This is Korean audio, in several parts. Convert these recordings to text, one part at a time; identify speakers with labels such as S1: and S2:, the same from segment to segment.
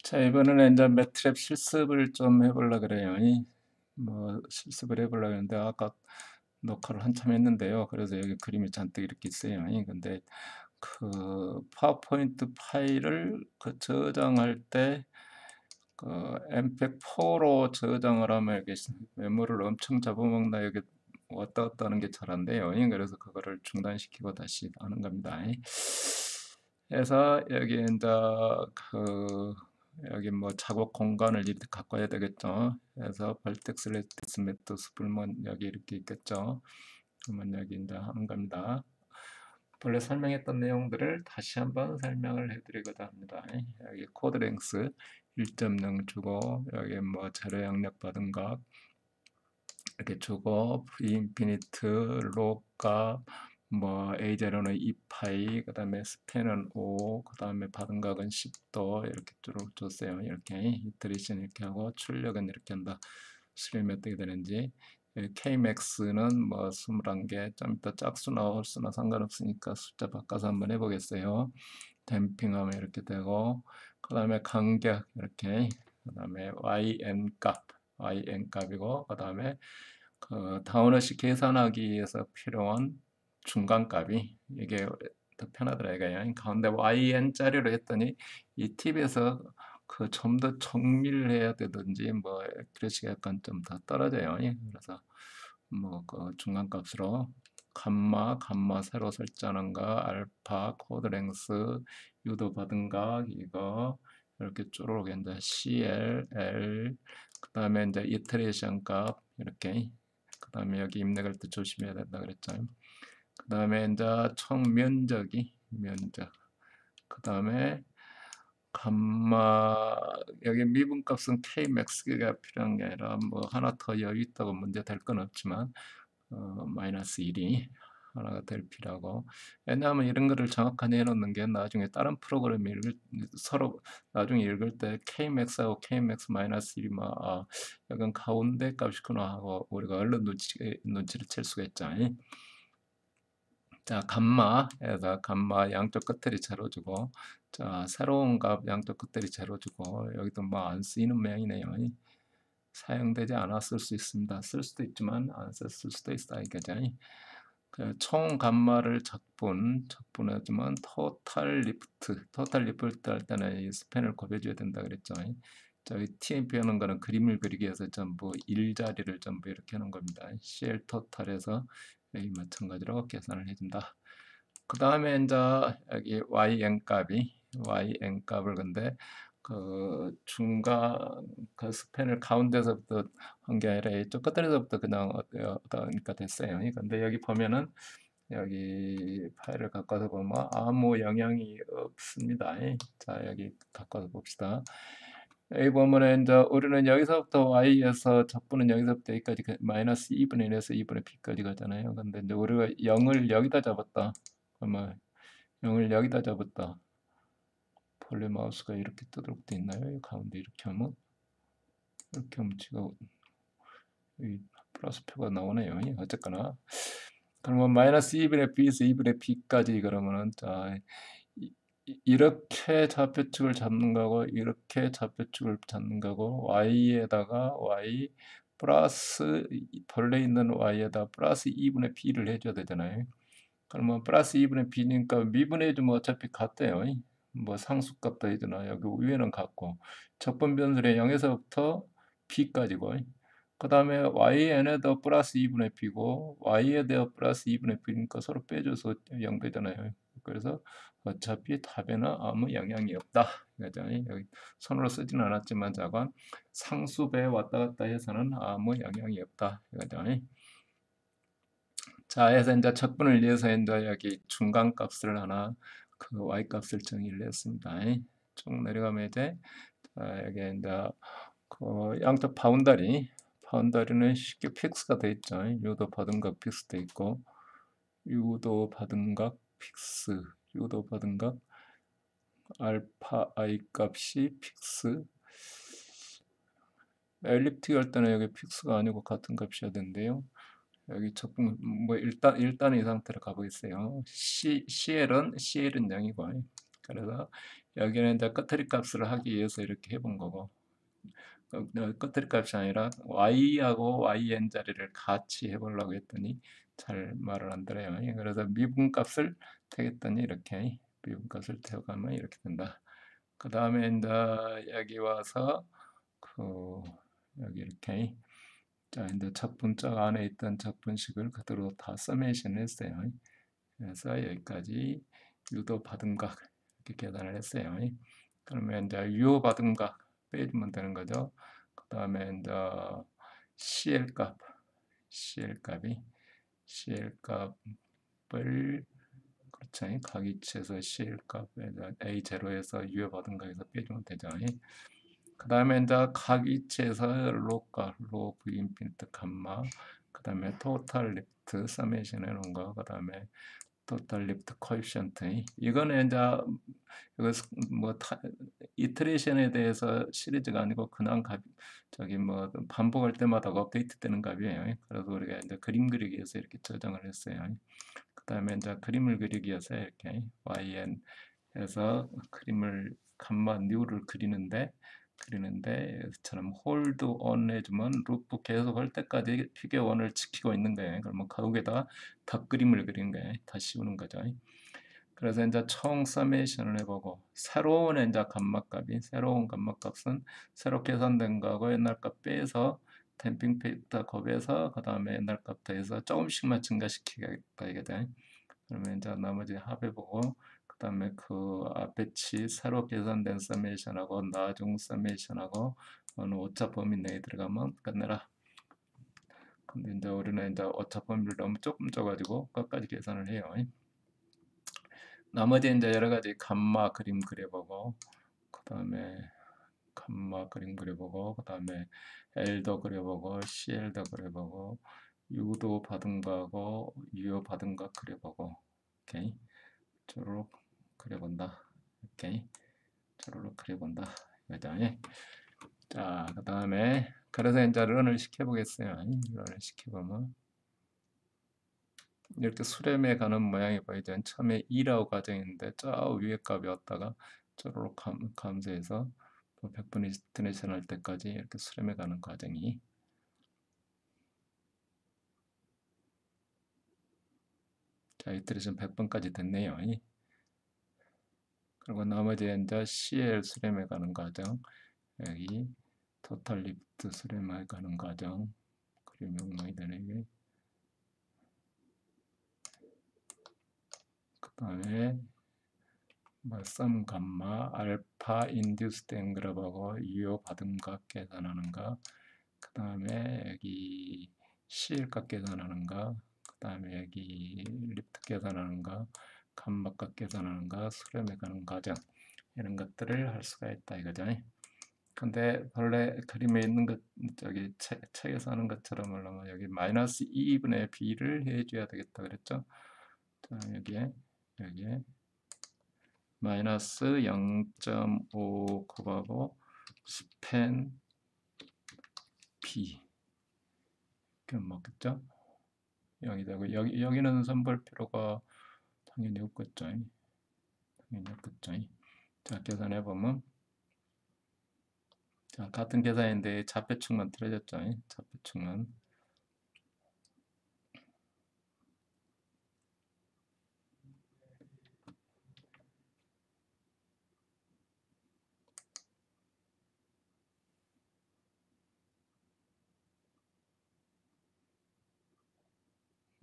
S1: 자, 이번에는 이제 매트랩 실습을 좀 해보려 그래요. 뭐 실습을 해보려 그러는데 아까 녹화를 한참 했는데요. 그래서 여기 그림이 잔뜩 이렇게 있어요. 근데 그 파워포인트 파일을 저장할 때 그 엠팩4로 저장을 하면 이게 메모를 엄청 잡아먹나 여기 왔다 갔다 하는 게 잘 안 돼요. 그래서 그거를 중단시키고 다시 하는 겁니다. 그래서 여기 이제 그 여기 뭐 작업 공간을 이렇게 갖고 와야 되겠죠. 그래서 벌텍스 레티스 메토스 불문 여기 이렇게 있겠죠. 그러면 여기 이제 하는 겁니다. 원래 설명했던 내용들을 다시 한번 설명을 해드리고자 합니다. 여기 코드 랭스 1.0 주고 여기 뭐 재료 양력 받은 값 이렇게 주고 인피니트 록값 뭐 A0는 2파이 그 다음에 스팬은 5 그 다음에 받은 값은 10도 이렇게 쭉 줬어요. 이렇게 이터레이션 이렇게 하고 출력은 이렇게 한다. 수렴이 어떻게 되는지 Kmax는 뭐 21개 좀 이따 짝수 나올 수나 상관없으니까 숫자 바꿔서 한번 해보겠어요. 댐핑하면 이렇게 되고 그 다음에 간격 이렇게 그 다음에 yn 값이고 그 다음에 그 다운워시 계산하기 위해서 필요한 중간값이 이게 더 편하더라고요. 가운데 yn 짜리로 했더니 이 팁에서 그 좀 더 정밀해야 되든지 뭐 그래서 약간 좀 더 떨어져요. 그래서 뭐 그 중간값으로 감마 새로 설정한 거 알파 코드 랭스 유도 받은 거 이거 이렇게 쭉 이제 CL L 그 다음에 이제 이터레이션 값 이렇게 그 다음에 여기 입력할 때 조심해야 된다 그랬죠. 그 다음에 이제 총 면적 그 다음에 감마 여기 미분값은 Kmax가 필요한 게 아니라 뭐 하나 더 여유 있다고 문제 될 건 없지만 마이너스 1이 하나가 될 필요하고 왜냐하면 이런 거를 정확하게 해놓는 게 나중에 다른 프로그램이 서로 나중에 읽을 때 Kmax하고 Kmax 마이너스 1이 약간 가운데 값이구나 하고 우리가 얼른 눈치를 챌 수가 있죠. 자, 감마에서 감마 양쪽 끝들이 제로주고 자, 새로운 값 양쪽 끝들이 제로주고 여기도 뭐 안 쓰이는 모양이네요. 사용되지 않았을 수 있습니다. 쓸 수도 있지만 안 썼을 수도 있다 이거죠. 총 감마를 적분하지만 토탈 리프트 할 때는 이 스팬을 곱해줘야 된다 그랬죠. 저기 TMP 하는 거는 그림을 그리기 위해서 전부 일자리를 전부 이렇게 하는 겁니다. CL 토탈에서 여기 마찬가지로 계산을 해준다. 그 다음에 이제 여기 yn 값을 근데 그 중간 그 스팬을 가운데서부터 한 게 아니라 이쪽 끝에서부터 그냥 그러니까 됐어요. 근데 여기 보면은 여기 파일을 갖고서 보면 아무 영향이 없습니다. 자, 여기 갖고서 봅시다. 여기 보면은 이제 우리는 여기서부터 y에서 적분은 여기서부터 여기까지 마이너스 2분의 1에서 2분의 p까지 가잖아요. 근데 이제 우리가 0을 여기다 잡았다. 그러면 0을 여기다 잡았다. 폴리 마우스가 이렇게 뜨도록 돼 있나요? 가운데 이렇게 하면 지금 이 플러스표가 나오네요. 어쨌거나 그러면 마이너스 2분의 b에서 2분의 b까지 그러면은 자 이렇게 좌표축을 잡는 거고 이렇게 좌표축을 잡는 거고 y에다가 y 플러스 벌레 있는 y에다 플러스 2분의 b를 해줘야 되잖아요. 그러면 플러스 2분의 b니까 미분해주면 어차피 같대요. 뭐 상수값 더해주나 여기 위에는 같고 적분 변수의 0에서부터 b까지고 그 다음에yn에다 플러스 2분의 b고 y에 대해 플러스 2분의 b니까 서로 빼줘서 0 되잖아요. 그래서 어차피 답에는 아무 영향이 없다. 그죠? 여기 손으로 쓰지는 않았지만 자관 상수배 왔다 갔다 해서는 아무 영향이 없다. 그죠? 자, 해서 이제 적분을 위해서 이제 여기 중간값을 하나 그 y 값을 정의를 했습니다. 쭉 내려가면 이제 여기 이제 그 양쪽 바운더리는 쉽게 픽스가 돼 있죠. 유도 받은 값 픽스 돼 있고 유도 받은 값 픽스 유도 받은 값 알파 i 값이 픽스 엘립틱 할 때는 여기 픽스가 아니고 같은 값이어야 되는데요. 여기 적분 뭐 일단 이 상태로 가보겠어요. CL은 0이고 그래서 여기는 이제 끝트리 값을 하기 위해서 이렇게 해본 거고 끝트리 값이 아니라 y하고 yn 자리를 같이 해보려고 했더니 잘 말을 안 들어요. 그래서 미분 값을 태웠더니 이렇게 미분 값을 태워가면 이렇게 된다. 그 다음에 이제 여기 와서 그 여기 이렇게 자 이제 적분짝 안에 있던 적분식을 그대로 다 서메이션 했어요. 그래서 여기까지 유도 받은 각 이렇게 계산을 했어요. 그러면 이제 유효 받은 각 빼주면 되는 거죠. 그 다음에 이제 CL 값, CL 값이 CL 값을 그렇죠. 각이치에서 CL 값에서 A0에서 유효 받은 각에서 빼주면 되죠. 그 다음에 이제 각이치에서 로가, 로 V 인피니트 감마, 그 다음에 토탈 리프트 서메이션 해놓은 거, 그 다음에 토탈 리프트 코에피션트 이거는 이제 이거 뭐 이터레이션에 대해서 시리즈가 아니고 그냥 값 저기 뭐 반복할 때마다 업데이트 되는 값이에요. 그래서 우리가 이제 그림 그리기 위해서 이렇게 조정을 했어요. 그 다음에 이제 그림을 그리기 위해서 이렇게 YN에서 그림을 감마 뉴를 그리는데 이처럼 홀드 온 해주면 루프 계속 할 때까지 피겨 원을 지키고 있는 거예요. 그러면 거기에다가 덧그림을 그리는 거예요. 다 씌우는 거죠. 그래서 이제 총 서메이션을 해보고 새로운 이제 감마값이 새로운 감마값은 새로 계산된 거하고 옛날 값 빼서 댐핑 팩터 곱해서 그 다음에 옛날 값 더해서 조금씩만 증가시키게 돼. 그러면 이제 나머지 합해보고 그 다음에 그 앞에치 새로 계산된 서메이션하고 나중 서메이션하고 어느 오차 범위 내에 들어가면 끝내라. 근데 이제 우리는 이제 오차 범위를 너무 조금 줘가지고 끝까지 계산을 해요. 나머지 이제 여러 가지 감마 그림 그려보고 그 다음에 감마 그림 그려보고 그 다음에 L도 그려보고 CL도 그려보고 U도 받은 거하고 유효 받은 거 그려보고 오케이 쪼르륵 그려본다. 오케이 쪼르륵 그려본다. 이거죠. 자, 그 다음에 그래서 이제 런을 시켜보겠어요. 런을 시켜보면 이렇게 수렴해 가는 모양이 보이죠. 처음에 2라고 가정했는데 저 위에 값이 왔다가 쪼르륵 감소해서 100분 이스티메이션 할 때까지 이렇게 수렴해 가는 과정이 자, 이터레이션 100번까지 됐네요. 그리고 나머지 이제 CL 수렴해 가는 과정 여기 토탈 리프트 수렴해 가는 과정 그림이 엉망이 되네. 그 다음에 썸 감마 알파 인듀스드 앵그룹하고 유효 받은 값 계산하는 거 그 다음에 여기 CL 값 계산하는 거 그 다음에 여기 리프트 계산하는 거 감마 값 계산하는 거 수렴해 가는 과정 이런 것들을 할 수가 있다 이거죠. 근데 원래 그림에 있는 것 저기 책에서 하는 것처럼 하려면 여기 마이너스 2분의 b를 해줘야 되겠다 그랬죠. 자, 여기에 마이너스 0.5 곱하고 스팬 b 그럼 맞겠죠? 0이 되고 여기는 선볼 필요가 당연히 없겠죠. 자, 계산해 보면 자, 같은 계산인데 좌표측만 틀어졌죠. 좌표측만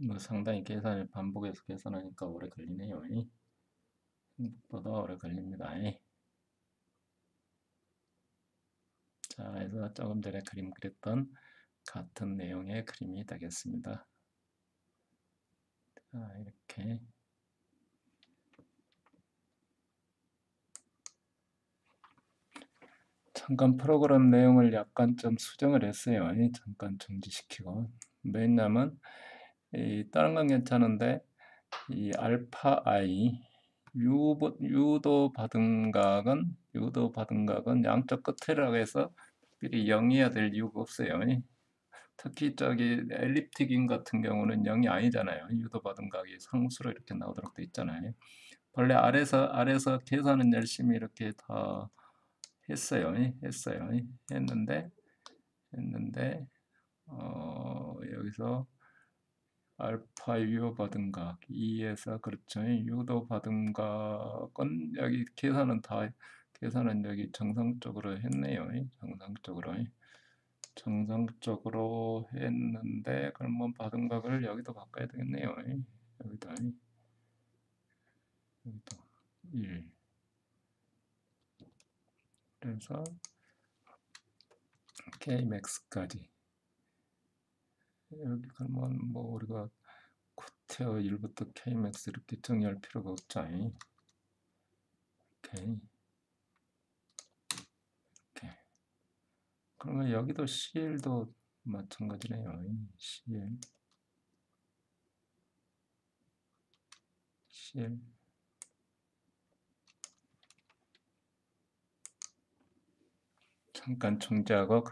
S1: 뭐 상당히 계산을 반복해서 계산하니까 오래 걸리네요. 생각보다 오래 걸립니다. 자, 그래서 조금 전에 그림 그렸던 같은 내용의 그림이 되겠습니다. 자, 이렇게 잠깐 프로그램 내용을 약간 좀 수정을 했어요. 잠깐 정지시키고 왜냐면 다른 건 괜찮은데 이 알파 i 유도 받은 각은 양쪽 끝이라고 해서 특별히 0이어야 될 이유가 없어요. 특히 저기 엘립틱인 같은 경우는 0이 아니잖아요. 유도 받은 각이 상수로 이렇게 나오도록 돼 있잖아요. 원래 아래서 계산은 열심히 이렇게 다 했어요. 했어요. 했는데 했는데 여기서 알파 유효받은 각 2에서 그렇죠. 유도받은 각은 여기 계산은 여기 정상적으로 했네요. 정상적으로 했는데 그러면 받은 각을 여기도 바꿔야 되겠네요. 여기다 1. 그래서 Kmax까지 여기 그러면 뭐 우리가 코테어 1부터 Kmax 이렇게 정의할 필요가 없죠. 오케이. 오케이. 그러면 여기도 CL도 마찬가지네요. CL 잠깐 정지하고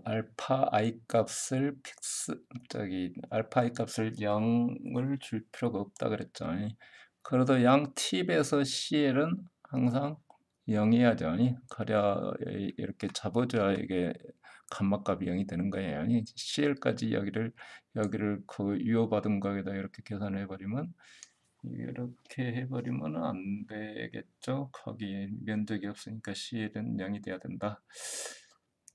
S1: 알파 i 값을 알파 i 값을 0을 줄 필요가 없다 그랬죠. 그래도 양 팁에서 CL은 항상 0이야죠. 가려 이렇게 잡아줘야 이게 감마값이 0이 되는 거예요. CL까지 여기를 그 유효받은 거에다 이렇게 계산해 버리면 이렇게 해버리면 안 되겠죠. 거기 면적이 없으니까 CL은 0이 돼야 된다.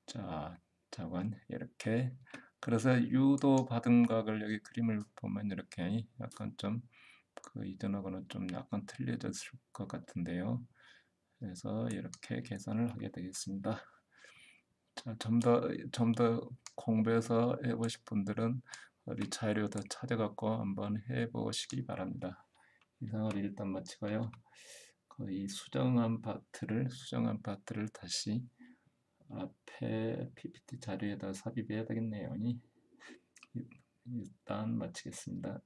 S1: 자, 자관 이렇게. 그래서 유도 받은 각을 여기 그림을 보면 이렇게 약간 좀 그 이전하고는 좀 약간 틀려졌을 것 같은데요. 그래서 이렇게 계산을 하게 되겠습니다. 자, 좀 더 공부해서 해보실 분들은 어디 자료 더 찾아갖고 한번 해보시기 바랍니다. 이상을 일단 마치고요. 이 수정한 파트를 다시 앞에 PPT 자료에다 삽입해야 되겠네요. 일단 마치겠습니다.